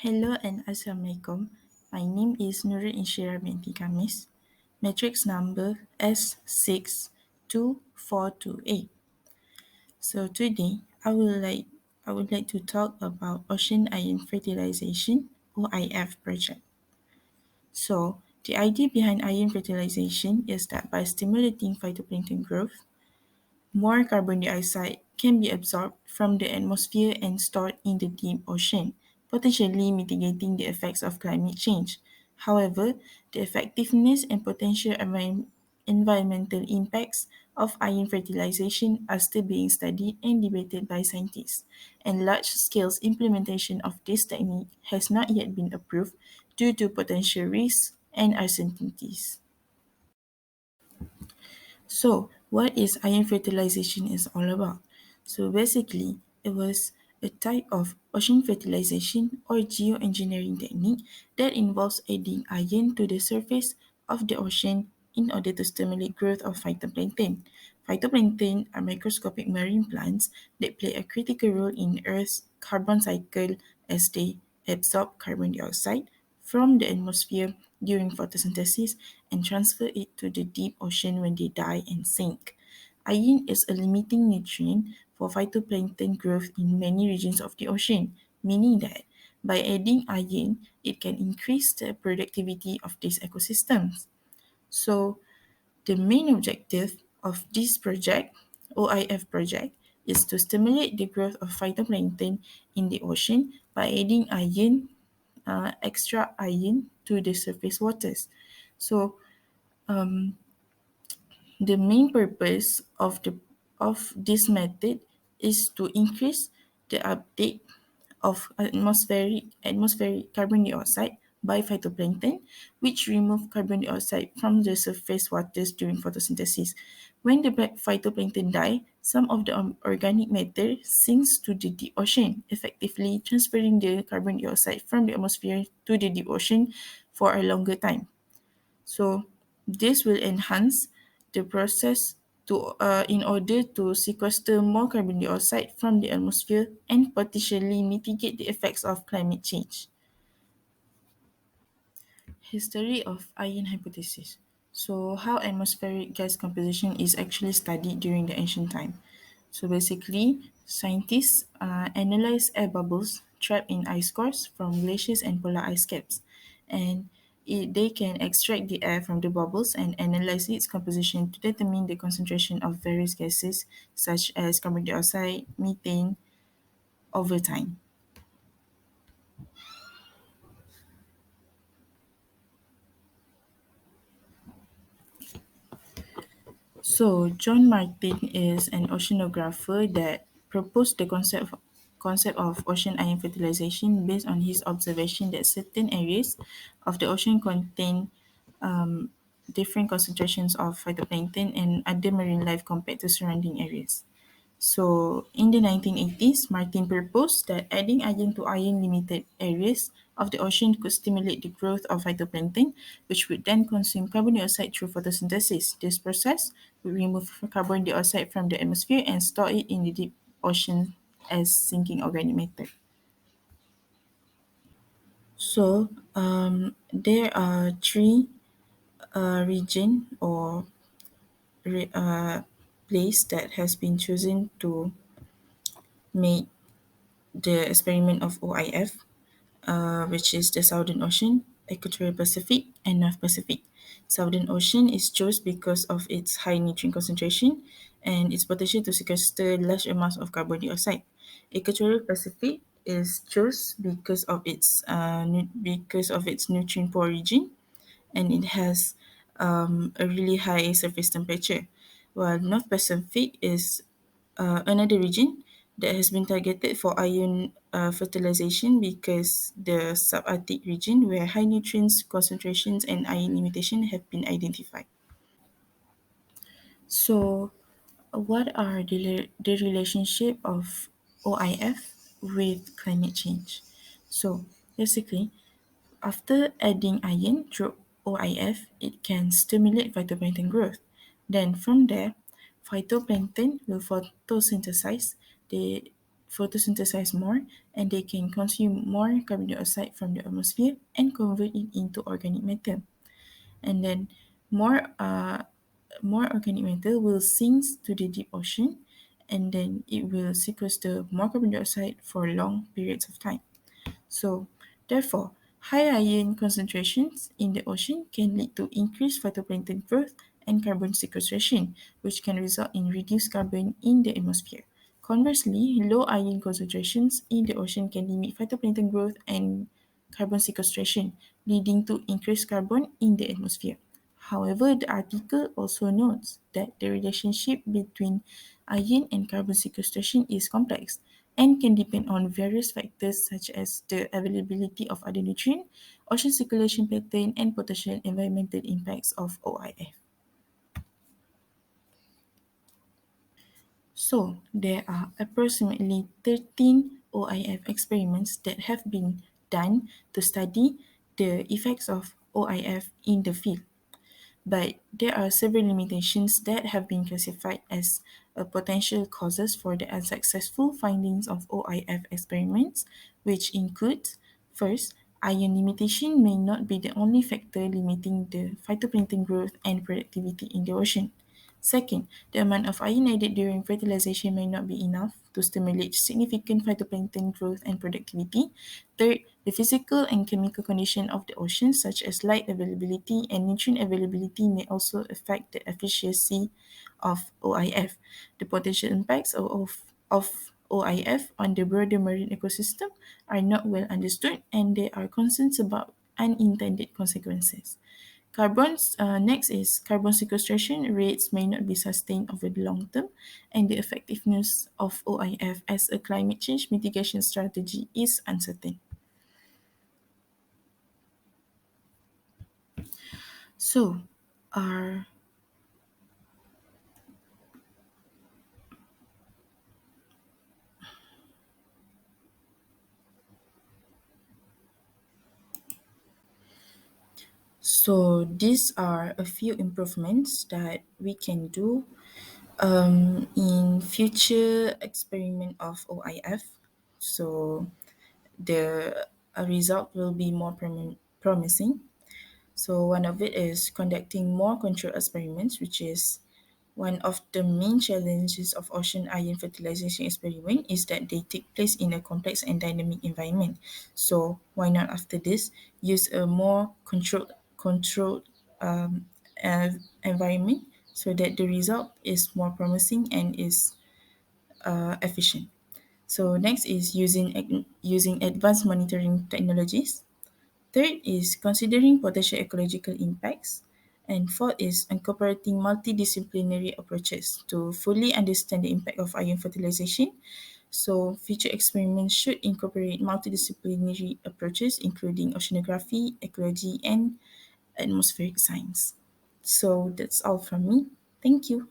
Hello and Assalamualaikum. My name is NURUL INSYIRAH binti KAMIS. Matrix number S62428. So today I would like to talk about ocean ion fertilization (OIF) project. So the idea behind ion fertilization is that by stimulating phytoplankton growth, more carbon dioxide can be absorbed from the atmosphere and stored in the deep ocean, potentially mitigating the effects of climate change. However, the effectiveness and potential environmental impacts of ion fertilization are still being studied and debated by scientists, and large-scale implementation of this technique has not yet been approved due to potential risks and uncertainties. So, what is ion fertilization is all about? So basically, it was a type of ocean fertilization or geoengineering technique that involves adding iron to the surface of the ocean in order to stimulate growth of phytoplankton. Phytoplankton are microscopic marine plants that play a critical role in Earth's carbon cycle as they absorb carbon dioxide from the atmosphere during photosynthesis and transfer it to the deep ocean when they die and sink. Iron is a limiting nutrient for phytoplankton growth in many regions of the ocean, meaning that by adding iron, it can increase the productivity of these ecosystems. So, the main objective of this project, OIF project, is to stimulate the growth of phytoplankton in the ocean by adding extra iron to the surface waters. So the main purpose of this method is to increase the uptake of atmospheric carbon dioxide by phytoplankton, which remove carbon dioxide from the surface waters during photosynthesis. When the phytoplankton die, some of the organic matter sinks to the deep ocean, effectively transferring the carbon dioxide from the atmosphere to the deep ocean for a longer time. So this will enhance the process in order to sequester more carbon dioxide from the atmosphere and potentially mitigate the effects of climate change. History of iron hypothesis. So how atmospheric gas composition is actually studied during the ancient time. So basically, scientists analyze air bubbles trapped in ice cores from glaciers and polar ice caps, and they can extract the air from the bubbles and analyze its composition to determine the concentration of various gases such as carbon dioxide, methane over time. So, John Martin is an oceanographer that proposed the concept of ocean ion fertilization based on his observation that certain areas of the ocean contain different concentrations of phytoplankton and other marine life compared to surrounding areas. So, in the 1980s, Martin proposed that adding iron to iron-limited areas of the ocean could stimulate the growth of phytoplankton, which would then consume carbon dioxide through photosynthesis. This process would remove carbon dioxide from the atmosphere and store it in the deep ocean as sinking organic matter. So, there are three region or place that has been chosen to make the experiment of OIF, which is the Southern Ocean, Equatorial Pacific, and North Pacific. Southern Ocean is chosen because of its high nutrient concentration and its potential to sequester large amounts of carbon dioxide. Equatorial Pacific is chosen because of its nutrient poor region, and it has a really high surface temperature, while North Pacific is another region that has been targeted for iron fertilization because the subarctic region where high nutrients concentrations and iron limitation have been identified. So, what are the relationship of OIF with climate change? So, basically, after adding iron through OIF, it can stimulate phytoplankton growth. Then from there, phytoplankton will photosynthesize the photosynthesize more, and they can consume more carbon dioxide from the atmosphere and convert it into organic matter. And then more uh, more organic matter will sink to the deep ocean, and then it will sequester more carbon dioxide for long periods of time. So, therefore, high iron concentrations in the ocean can lead to increased phytoplankton growth and carbon sequestration, which can result in reduced carbon in the atmosphere. Conversely, low iron concentrations in the ocean can limit phytoplankton growth and carbon sequestration, leading to increased carbon in the atmosphere. However, the article also notes that the relationship between iron and carbon sequestration is complex and can depend on various factors such as the availability of other nutrients, ocean circulation pattern, and potential environmental impacts of OIF. So, there are approximately 13 OIF experiments that have been done to study the effects of OIF in the field. But there are several limitations that have been classified as potential causes for the unsuccessful findings of OIF experiments, which include first, iron limitation may not be the only factor limiting the phytoplankton growth and productivity in the ocean. Second, the amount of iron added during fertilization may not be enough to stimulate significant phytoplankton growth and productivity. Third, the physical and chemical condition of the ocean, such as light availability and nutrient availability, may also affect the efficiency of OIF. The potential impacts of OIF on the broader marine ecosystem are not well understood, and there are concerns about unintended consequences. Next is carbon sequestration rates may not be sustained over the long term, and the effectiveness of OIF as a climate change mitigation strategy is uncertain. So, our so these are a few improvements that we can do in future experiment of OIF. So the result will be more promising. So one of it is conducting more controlled experiments, which is one of the main challenges of ocean iron fertilization experiment is that they take place in a complex and dynamic environment. So why not after this use a more controlled um, environment so that the result is more promising and is efficient. So next is using advanced monitoring technologies. Third is considering potential ecological impacts. And fourth is incorporating multidisciplinary approaches to fully understand the impact of iron fertilization. So future experiments should incorporate multidisciplinary approaches including oceanography, ecology, and atmospheric science. So that's all from me. Thank you.